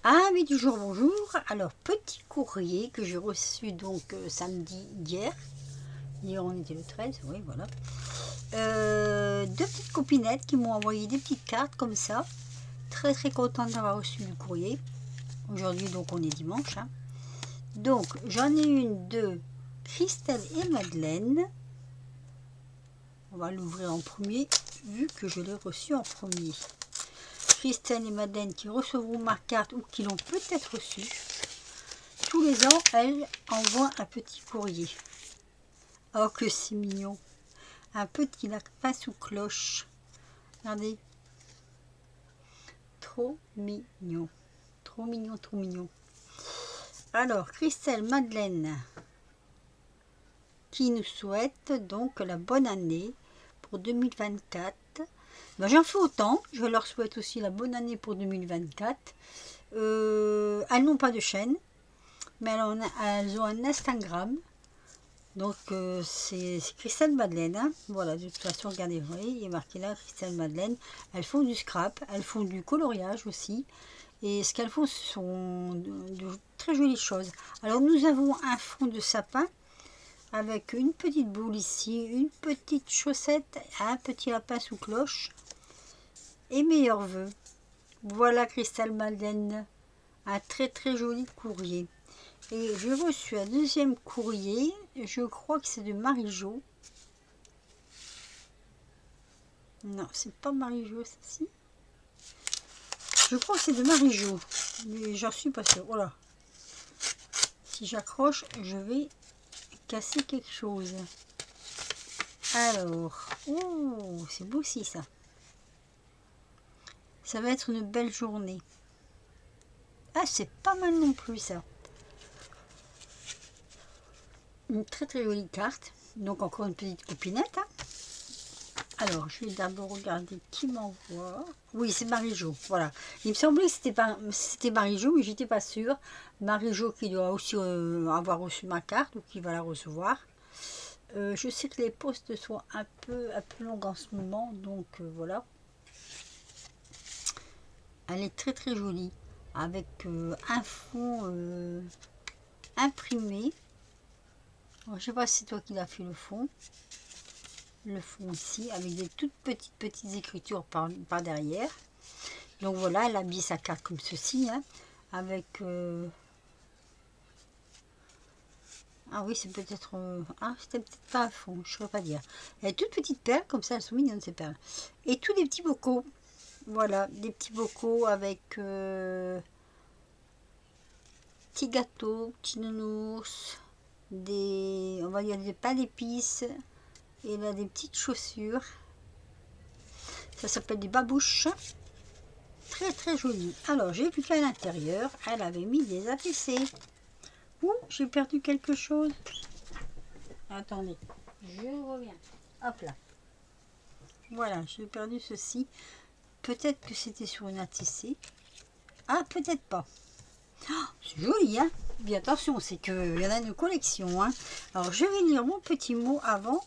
Ah oui, toujours bonjour. Alors, petit courrier que j'ai reçu donc samedi hier. Hier, on était le 13, oui, voilà. Deux petites copinettes qui m'ont envoyé des petites cartes comme ça. Très très contente d'avoir reçu le courrier. Aujourd'hui, donc, on est dimanche. Hein. Donc, j'en ai une de Christelle et Madeleine. On va l'ouvrir en premier, vu que je l'ai reçu en premier. Christelle et Madeleine qui recevront ma carte ou qui l'ont peut-être reçue. Tous les ans, elles envoient un petit courrier. Oh, que c'est mignon. Un petit lapin sous cloche. Regardez. Trop mignon. Trop mignon, trop mignon. Alors, Christelle Madeleine qui nous souhaite donc la bonne année pour 2024. Ben, j'en fais autant. Je leur souhaite aussi la bonne année pour 2024. Elles n'ont pas de chaîne, mais elles ont un Instagram. Donc c'est Christelle Madeleine, hein. Voilà, de toute façon, regardez, vous voyez, il est marqué là, Christelle Madeleine. Elles font du scrap, elles font du coloriage aussi. Et ce qu'elles font, ce sont de très jolies choses. Alors nous avons un fond de sapin avec une petite boule ici, une petite chaussette, un petit lapin sous cloche. Et meilleurs vœux. Voilà Christelle Madeleine, un très très joli courrier. Et j'ai reçu un deuxième courrier, je crois que c'est de Marie-Jo. Non, c'est pas Marie-Jo, celle-ci. Je crois que c'est de Marie-Jo, mais j'en suis pas sûre. Voilà. Si j'accroche, je vais casser quelque chose. Alors, oh, c'est beau aussi ça. Ça va être une belle journée. Ah, c'est pas mal non plus ça. Une très très jolie carte. Donc encore une petite copinette. Hein. Alors, je vais d'abord regarder qui m'envoie. Oui, c'est Marie-Jo, voilà. Il me semblait que c'était Marie-Jo, mais j'étais pas sûre. Marie-Jo qui doit aussi avoir reçu ma carte ou qui va la recevoir. Je sais que les postes sont un peu longues en ce moment, donc voilà. Elle est très très jolie, avec un fond imprimé. Alors, je sais pas si c'est toi qui l'as fait le fond. Le fond ici, avec des toutes petites écritures par derrière. Donc voilà, elle a mis sa carte comme ceci, hein, avec... Ah oui, c'est peut-être... Ah, c'était peut-être pas à fond, je ne saurais pas dire. Elle a toutes petites perles, comme ça, elles sont mignonnes ces perles. Et tous des petits bocaux. Voilà, des petits bocaux avec petits gâteaux, petits nounours, on va dire des pains d'épices, et là des petites chaussures. Ça s'appelle des babouches. Très très joli. Alors j'ai vu qu'à l'intérieur, elle avait mis des APC. Ouh, j'ai perdu quelque chose. Attendez, je reviens. Hop là. Voilà, j'ai perdu ceci. Peut-être que c'était sur une ATC. Ah, peut-être pas. Oh, c'est joli, hein. Bien attention, c'est qu'il y en a une collection. Hein. Alors, je vais lire mon petit mot avant.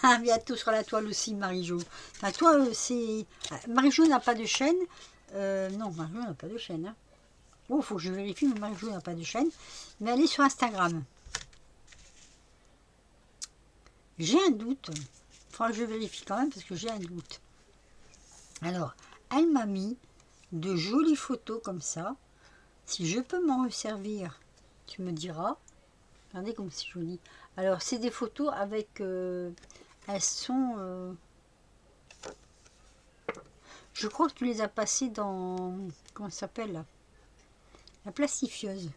Ah, bientôt sur la toile aussi, Marie-Jo. Enfin, toi, c'est... Marie-Jo n'a pas de chaîne. Non, Marie-Jo n'a pas de chaîne. Hein. Oh, faut que je vérifie, mais Marie-Jo n'a pas de chaîne. Mais elle est sur Instagram. J'ai un doute. Il faudra que je vérifie quand même parce que j'ai un doute. Alors, elle m'a mis de jolies photos comme ça. Si je peux m'en resservir, tu me diras. Regardez comme c'est joli. Alors, c'est des photos avec... elles sont... je crois que tu les as passées dans... Comment ça s'appelle là? La plastifieuse.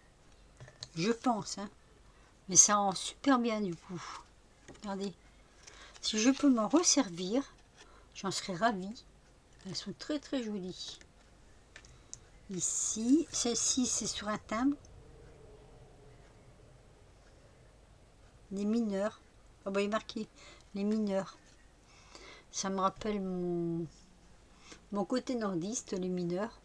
Je pense, hein. Mais ça rend super bien du coup. Regardez. Si je peux m'en resservir, j'en serais ravie. Elles sont très très jolies. Ici, celle-ci c'est sur un timbre. Les mineurs. Ah bah il est marqué les mineurs. Ça me rappelle mon côté nordiste, les mineurs.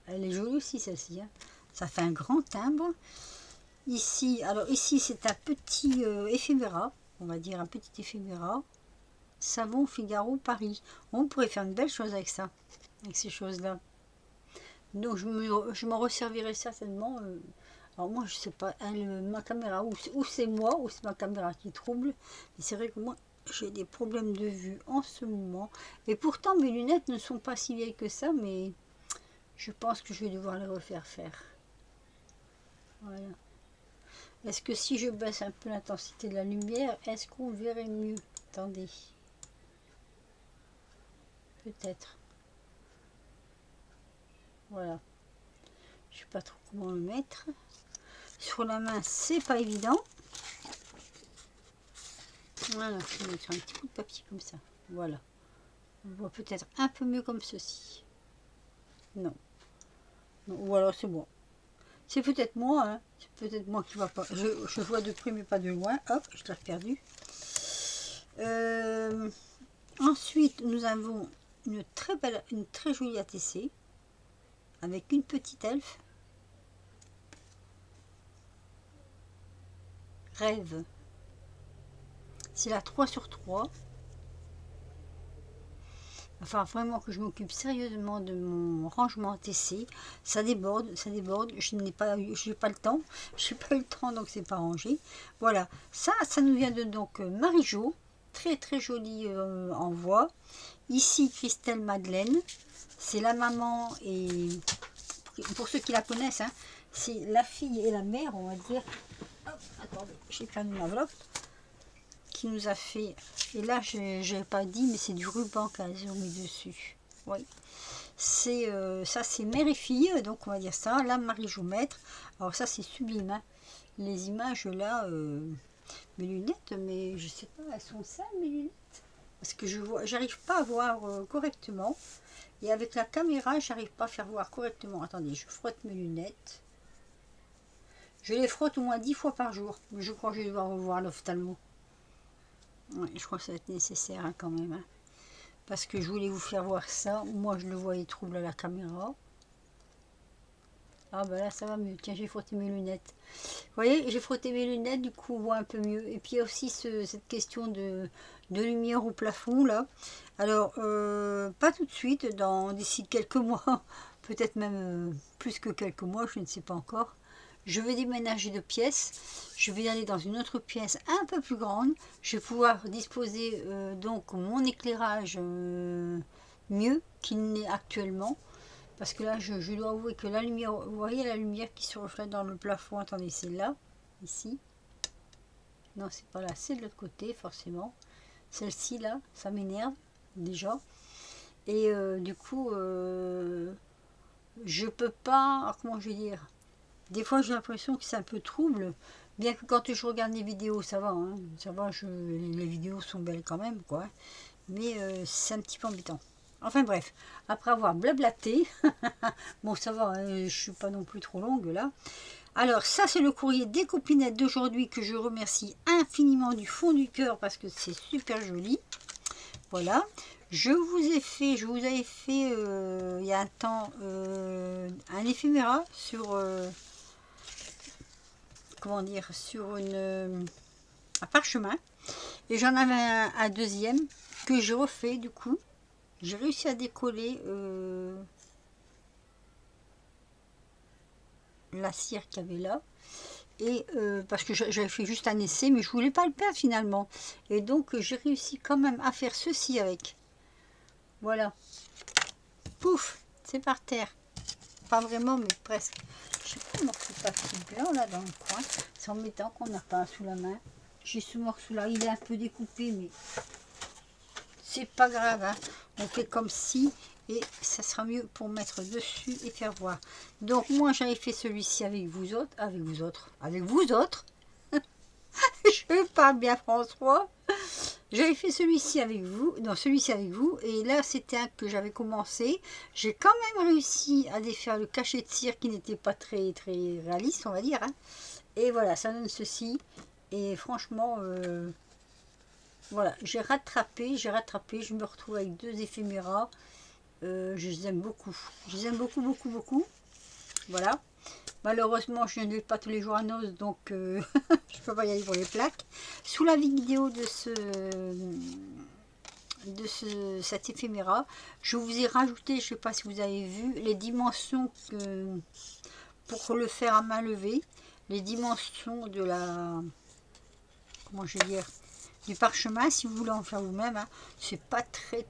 Elle est jolie aussi celle-ci. Hein. Ça fait un grand timbre. Ici, alors ici c'est un petit éphéméra, on va dire un petit éphéméra. Savon Figaro Paris. On pourrait faire une belle chose avec ça, avec ces choses-là. Donc je m'en resservirai certainement. Alors moi je sais pas, ma caméra, ou c'est moi, ou c'est ma caméra qui trouble. Mais c'est vrai que moi j'ai des problèmes de vue en ce moment. Et pourtant mes lunettes ne sont pas si vieilles que ça, mais je pense que je vais devoir les refaire faire. Voilà. Est-ce que si je baisse un peu l'intensité de la lumière, est-ce qu'on verrait mieux? Attendez. Peut-être. Voilà. Je sais pas trop comment le mettre. Sur la main, c'est pas évident. Voilà, je vais mettre un petit coup de papier comme ça. Voilà. On voit peut-être un peu mieux comme ceci. Non. Non, ou alors c'est bon. C'est peut-être moi, hein. C'est peut-être moi qui ne vois pas. Je vois de près mais pas de loin. Hop, je l'ai perdu. Ensuite, nous avons une très jolie ATC avec une petite elfe. Rêve. C'est la 3 sur 3. Enfin, vraiment que je m'occupe sérieusement de mon rangement ATC. Ça déborde, ça déborde. Je n'ai pas le temps. Je n'ai pas eu le temps, donc c'est pas rangé. Voilà. Ça nous vient de donc Marie-Jo. Très très joli envoi. Ici, Christelle Madeleine. C'est la maman et pour ceux qui la connaissent, hein, c'est la fille et la mère, on va dire. Hop, attendez, j'ai perdu l'enveloppe. Qui nous a fait, et là je n'ai pas dit, mais c'est du ruban qu'elles ont mis dessus. Oui, c'est ça, c'est mère et fille, donc on va dire ça. Là, Marie-Jo Maître. Alors ça, c'est sublime, hein. Les images là, mes lunettes, mais je sais pas, elles sont sales mes lunettes, parce que j'arrive pas à voir correctement, et avec la caméra j'arrive pas à faire voir correctement. Attendez, je frotte mes lunettes. Je les frotte au moins 10 fois par jour. Je crois que je vais devoir revoir l'ophtalmo. Ouais, je crois que ça va être nécessaire, hein, quand même, hein. Parce que je voulais vous faire voir ça. Moi, je le voyais trouble à la caméra. Ah, bah là, ça va mieux. Tiens, j'ai frotté mes lunettes. Vous voyez, j'ai frotté mes lunettes, du coup, on voit un peu mieux. Et puis, il y a aussi cette question de lumière au plafond, là. Alors, pas tout de suite, d'ici quelques mois. Peut-être même plus que quelques mois, je ne sais pas encore. Je vais déménager de pièce. Je vais aller dans une autre pièce un peu plus grande. Je vais pouvoir disposer donc mon éclairage mieux qu'il n'est actuellement. Parce que là, je dois avouer que la lumière, vous voyez la lumière qui se reflète dans le plafond. Attendez, c'est là, ici. Non, c'est pas là, c'est de l'autre côté, forcément. Celle-ci, là, ça m'énerve déjà. Et du coup, je peux pas, comment je vais dire, des fois j'ai l'impression que c'est un peu trouble, bien que quand je regarde les vidéos ça va, hein, ça va, les vidéos sont belles quand même, quoi, mais c'est un petit peu embêtant. Enfin bref, après avoir blablaté, bon ça va, hein, je suis pas non plus trop longue là. Alors ça c'est le courrier des copinettes d'aujourd'hui que je remercie infiniment du fond du cœur parce que c'est super joli. Voilà. Je vous avais fait il y a un temps un éphéméra sur comment dire, sur un parchemin, et j'en avais un deuxième que je refais. Du coup j'ai réussi à décoller la cire qu'il y avait là, et parce que j'avais fait juste un essai mais je voulais pas le perdre finalement, et donc j'ai réussi quand même à faire ceci avec. Voilà, pouf, c'est par terre. Pas vraiment, mais presque. Je sais pas, un morceau de papier blanc là dans le coin. C'est embêtant qu'on n'a pas sous la main. J'ai ce morceau là, il est un peu découpé, mais c'est pas grave, hein. On fait comme si, et ça sera mieux pour mettre dessus et faire voir. Donc moi j'avais fait celui-ci avec vous autres, je parle bien François. J'avais fait celui-ci avec vous, non celui-ci avec vous, et là c'était un que j'avais commencé. J'ai quand même réussi à défaire le cachet de cire qui n'était pas très très réaliste, on va dire, hein. Et voilà, ça donne ceci. Et franchement, voilà, j'ai rattrapé, je me retrouve avec deux éphéméras. Je les aime beaucoup, beaucoup, beaucoup. Voilà. Malheureusement, je ne vais pas tous les jours à Noz, donc je ne peux pas y aller pour les plaques. Sous la vidéo de cet éphéméra, je vous ai rajouté, je ne sais pas si vous avez vu, les dimensions pour le faire à main levée, les dimensions de la, comment je vais dire, du parchemin, si vous voulez en faire vous-même, hein. C'est pas très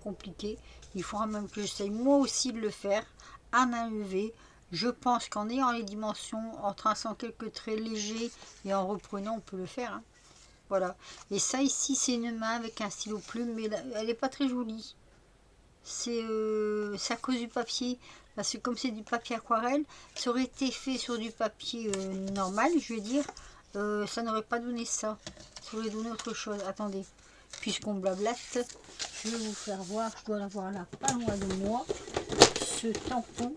compliqué. Il faudra même que j'essaye moi aussi de le faire à main levée. Je pense qu'en ayant les dimensions, en traçant quelques traits légers et en reprenant, on peut le faire, hein. Voilà. Et ça ici, c'est une main avec un stylo plume, mais elle n'est pas très jolie. C'est à cause du papier. Parce que comme c'est du papier aquarelle, ça aurait été fait sur du papier normal, je vais dire. Ça n'aurait pas donné ça. Ça aurait donné autre chose. Attendez. Puisqu'on blablate, je vais vous faire voir. Je dois l'avoir là, pas loin de moi. Ce tampon.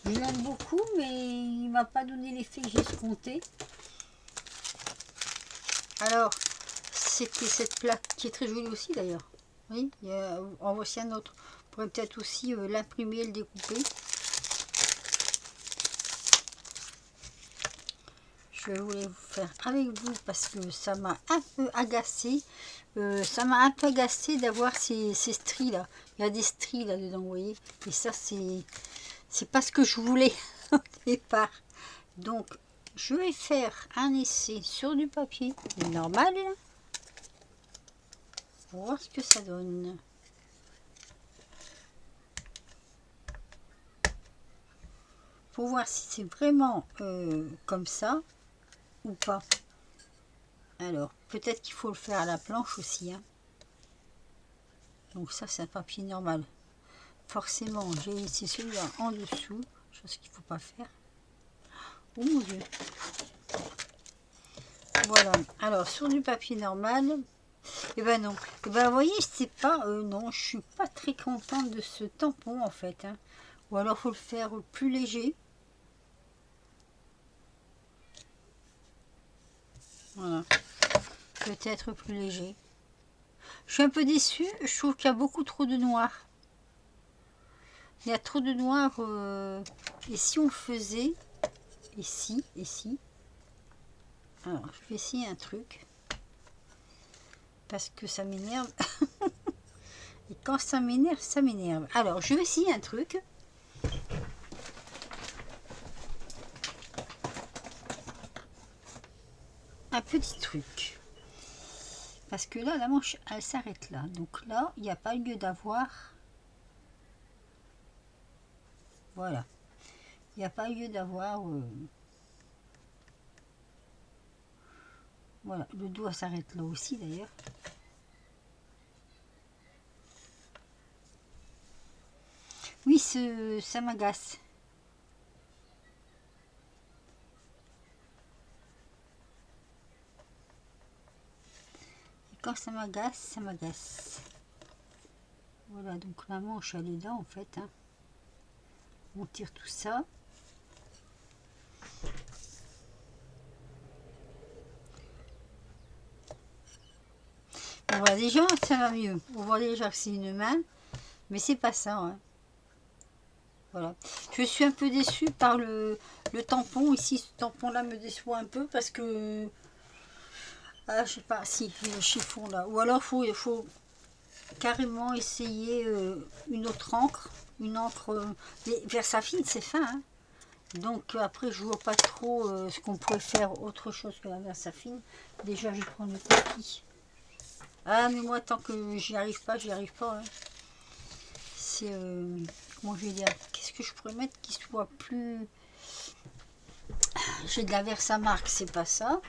Je l'aime beaucoup, mais il m'a pas donné l'effet que j'ai escompté. Alors, c'était cette plaque qui est très jolie aussi d'ailleurs. Oui, en voici un autre. On pourrait peut-être aussi l'imprimer et le découper. Je voulais vous faire avec vous parce que ça m'a un peu agacé. Ça m'a un peu agacé d'avoir ces stries là. Il y a des stries là dedans, vous voyez. Et ça, c'est pas ce que je voulais au départ. Donc, je vais faire un essai sur du papier normal. Pour voir ce que ça donne. Pour voir si c'est vraiment comme ça ou pas. Alors, peut-être qu'il faut le faire à la planche aussi, hein. Donc ça, c'est un papier normal. Forcément, j'ai laissé celui-là en dessous, chose qu'il ne faut pas faire. Oh mon Dieu. Voilà. Alors, sur du papier normal, et ben non. Et ben, vous voyez, c'est pas... non, je suis pas très contente de ce tampon, en fait, hein. Ou alors, faut le faire plus léger. Voilà. Peut-être plus léger. Je suis un peu déçue. Je trouve qu'il y a beaucoup trop de noir. Il y a trop de noir. Et si on faisait... Ici. Alors, je vais essayer un truc. Parce que ça m'énerve. Et quand ça m'énerve, ça m'énerve. Alors, je vais essayer un truc. Un petit truc. Parce que là, la manche, elle s'arrête là. Donc là, il n'y a pas lieu d'avoir... Voilà. Il n'y a pas lieu d'avoir... Voilà, le doigt s'arrête là aussi d'ailleurs. Oui, ça m'agace. Et quand ça m'agace, ça m'agace. Voilà, donc la manche, elle est là en fait, hein. On tire tout ça. On voit déjà, ça va mieux. On voit déjà que c'est une main, mais c'est pas ça, hein. Voilà. Je suis un peu déçue par le tampon. Ici, ce tampon-là me déçoit un peu parce que... Ah, je sais pas, si, le chiffon là. Ou alors, il faut carrément essayer une autre encre. Une encre... Versafine, c'est fin, hein. Donc, après, je vois pas trop ce qu'on pourrait faire autre chose que la Versafine. Déjà, je vais prendre le tapis. Ah, mais moi, tant que j'y arrive pas, hein. C'est... comment je vais dire, qu'est-ce que je pourrais mettre qui soit plus... J'ai de la Versamark, c'est pas ça.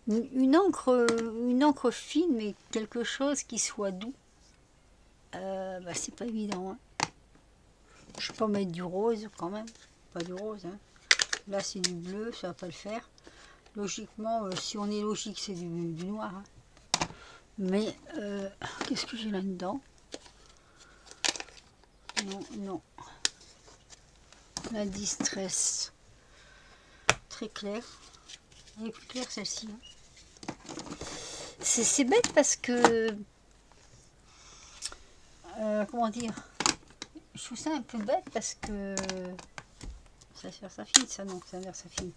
Une encre fine, mais quelque chose qui soit doux. Bah, c'est pas évident, hein. Je peux pas mettre du rose quand même. Pas du rose, hein. Là, c'est du bleu, ça va pas le faire. Logiquement, si on est logique, c'est du noir, hein. Mais, qu'est-ce que j'ai là-dedans? Non. La distress. Très claire. Elle est plus claire celle-ci, hein. C'est bête parce que... comment dire? Je trouve ça un peu bête parce que... Ça c'est vers sa fille, ça non, c'est vers sa fille.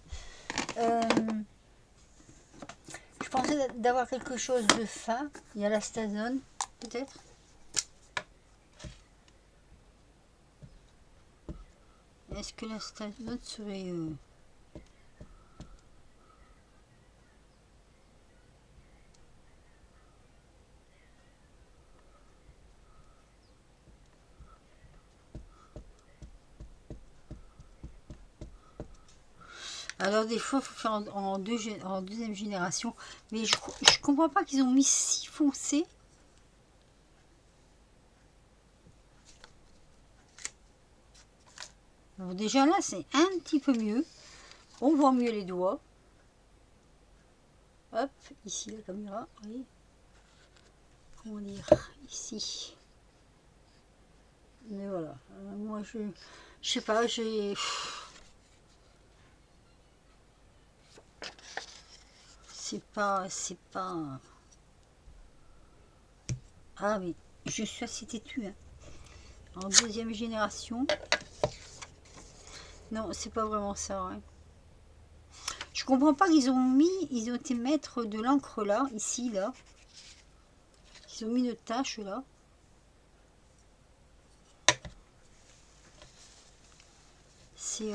Je pensais d'avoir quelque chose de fin. Il y a la Stazone, peut-être. Est-ce que la Stazone serait... Alors des fois, il faut faire en deuxième génération. Mais je comprends pas qu'ils ont mis si foncé. Alors déjà là, c'est un petit peu mieux. On voit mieux les doigts. Hop, ici la caméra. Oui. Comment dire, ici. Mais voilà. Moi, je sais pas, j'ai... C'est pas... Ah oui, je suis assez têtue. Hein. En deuxième génération. Non, c'est pas vraiment ça. Hein. Je comprends pas qu'ils ils ont été mettre de l'encre là, ici, là. Ils ont mis une tache là. C'est...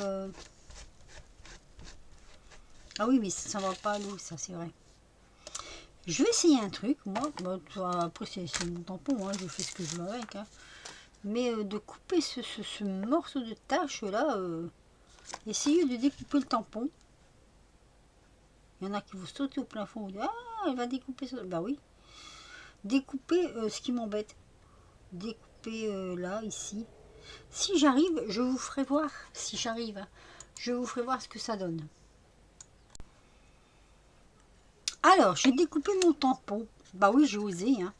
Ah oui, mais ça va pas à l'eau, ça, c'est vrai. Je vais essayer un truc, moi. Bah, après, c'est mon tampon, hein, je fais ce que je veux avec. Hein. Mais de couper ce morceau de tache là, essayez de découper le tampon. Il y en a qui vous sauter au plein fond. Vous dites, ah, elle va découper ça. Bah oui. Découper ce qui m'embête. Découper là, ici. Si j'arrive, je vous ferai voir. Si j'arrive, hein, je vous ferai voir ce que ça donne. Alors, j'ai découpé mon tampon. Bah oui, j'ai osé. Hein.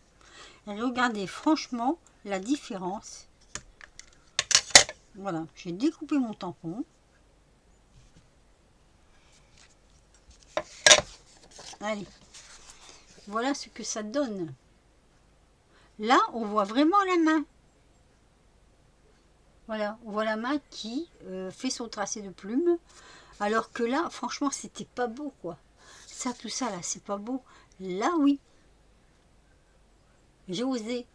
Et regardez franchement la différence. Voilà, j'ai découpé mon tampon. Allez, voilà ce que ça donne. Là, on voit vraiment la main. Voilà, on voit la main qui fait son tracé de plume. Alors que là, franchement, c'était pas beau, quoi. Ça, tout ça, là, c'est pas beau. Là, oui. J'ai osé.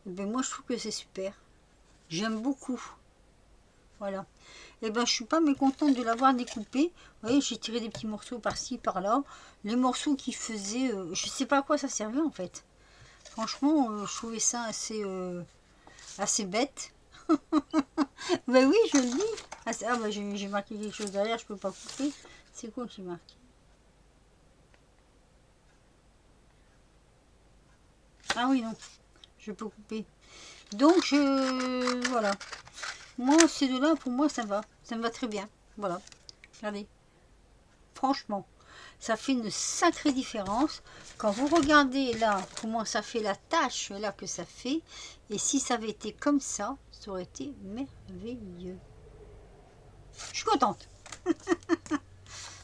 Ben, moi, je trouve que c'est super. J'aime beaucoup. Voilà. Et ben, je suis pas mécontente de l'avoir découpé. Vous voyez, j'ai tiré des petits morceaux par-ci, par-là. Les morceaux qui faisaient... je sais pas à quoi ça servait, en fait. Franchement, je trouvais ça assez bête. Ben oui, je le dis. Ah, ben, j'ai marqué quelque chose derrière, je peux pas couper. C'est quoi que j'ai marqué? Ah oui, non. Je peux couper. Donc, voilà. Moi, ces deux-là, pour moi, ça va. Ça me va très bien. Voilà. Regardez. Franchement, ça fait une sacrée différence. Quand vous regardez là, comment ça fait la tâche là que ça fait. Et si ça avait été comme ça aurait été merveilleux. Je suis contente.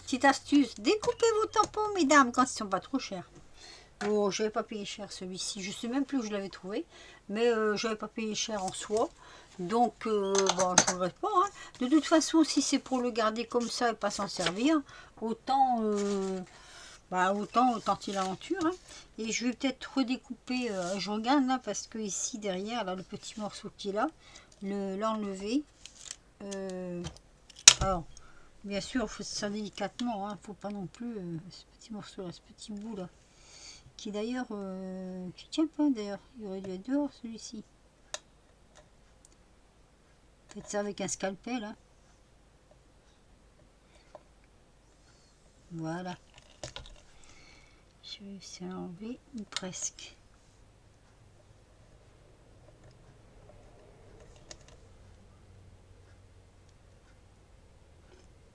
Petite astuce, découpez vos tampons, mesdames, quand ils sont pas trop chers. Oh, j'avais pas payé cher celui-ci. Je sais même plus où je l'avais trouvé, mais j'avais pas payé cher en soi. Donc, bon, je ne regrette pas. Hein. De toute façon, si c'est pour le garder comme ça et pas s'en servir, autant, autant tenter l'aventure. Hein. Et je vais peut-être redécouper. Je regarde là parce que ici derrière, là, le petit morceau qui est là, l'enlever. Alors, bien sûr, il faut ça délicatement. Il ne faut pas non plus ce petit morceau là, ce petit bout là. Qui d'ailleurs, qui tient pas d'ailleurs, il aurait dû être dehors celui-ci. Faites ça avec un scalpel. Hein. Voilà. Je vais essayer d'enlever ou presque.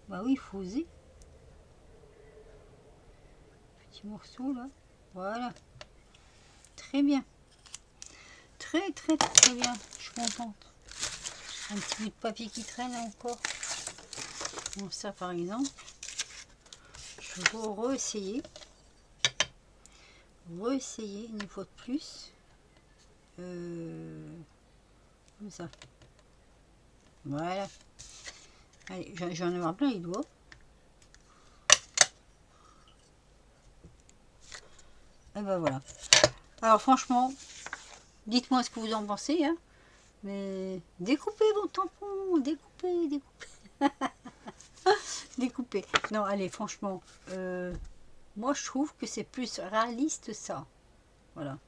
Bah oui, il faut oser. Petit morceau là. Voilà. Très bien. Très très très bien. Je suis contente. Un petit bout de papier qui traîne encore. Bon, ça par exemple. Je vais re-essayer. Re-essayer une fois de plus. Comme ça. Voilà. Allez, j'en ai marre plein les doigts. Et ben voilà. Alors franchement, dites-moi ce que vous en pensez. Hein. Mais découpez vos tampons, découpez, découpez. Découpez. Non, allez, franchement, moi je trouve que c'est plus réaliste ça. Voilà.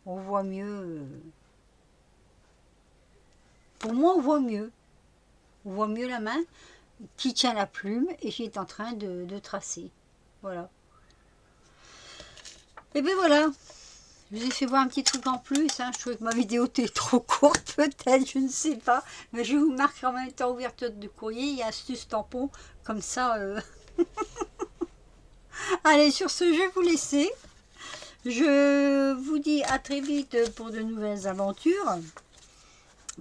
On voit mieux. Pour moi, on voit mieux. On voit mieux la main qui tient la plume et qui est en train de tracer. Voilà. Et bien voilà. Je vous ai fait voir un petit truc en plus. Hein. Je trouvais que ma vidéo était trop courte, peut-être, je ne sais pas. Mais je vous marque en même temps ouverture de courrier et astuce tampon. Comme ça. Allez, sur ce, je vais vous laisser. Je vous dis à très vite pour de nouvelles aventures.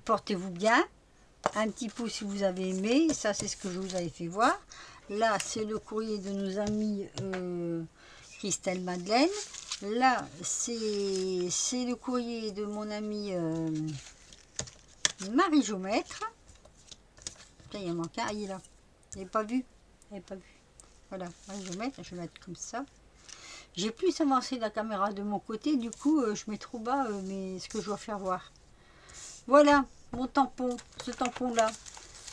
Portez-vous bien. Un petit pouce si vous avez aimé. Ça, c'est ce que je vous avais fait voir. Là, c'est le courrier de nos amis Christelle Madeleine. Là, c'est le courrier de mon amie Marie Géomètre. Putain, il en manque un. Ah, il est là. Vous n'avez pas vu? Vous n'avez pas vu. Voilà, Marie Géomètre. Je vais mettre comme ça. J'ai plus avancé la caméra de mon côté. Du coup, je mets trop bas mais ce que je dois faire voir. Voilà, mon tampon. Ce tampon-là.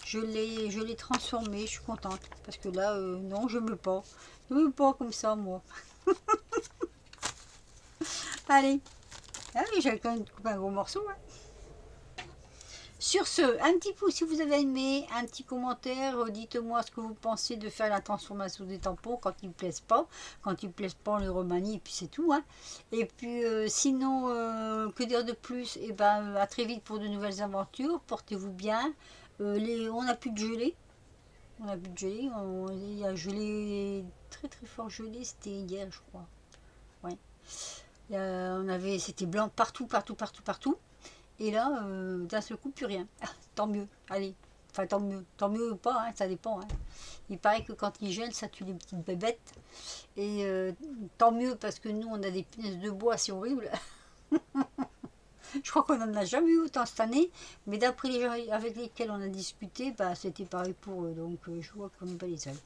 Je l'ai transformé. Je suis contente. Parce que là, non, je ne veux pas. Je ne veux pas comme ça, moi. Allez. Ah oui, j'avais quand même coupé un gros morceau. Hein. Sur ce, un petit pouce si vous avez aimé, un petit commentaire, dites-moi ce que vous pensez de faire la transformation des tampons quand ils ne plaisent pas. Quand ils ne plaisent pas, on les remanie et puis c'est tout. Hein. Et puis sinon, que dire de plus? Et ben, à très vite pour de nouvelles aventures, portez-vous bien. On n'a plus de gelée. On n'a plus de gelée, il y a gelé, très très fort gelé, c'était hier je crois. Ouais. C'était blanc partout, partout, partout, partout. Et là, d'un seul coup, plus rien. Ah, tant mieux, allez. Enfin, tant mieux ou pas, hein, ça dépend. Hein. Il paraît que quand il gèle, ça tue les petites bébêtes. Et tant mieux parce que nous, on a des punaises de bois, c'est horrible. Je crois qu'on n'en a jamais eu autant cette année. Mais d'après les gens avec lesquels on a discuté, bah, c'était pareil pour eux. Donc, je vois qu'on n'est pas les seuls.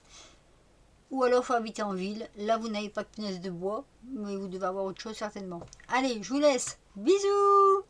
Ou alors, il faut habiter en ville. Là, vous n'avez pas de punaises de bois, mais vous devez avoir autre chose certainement. Allez, je vous laisse. Bisous!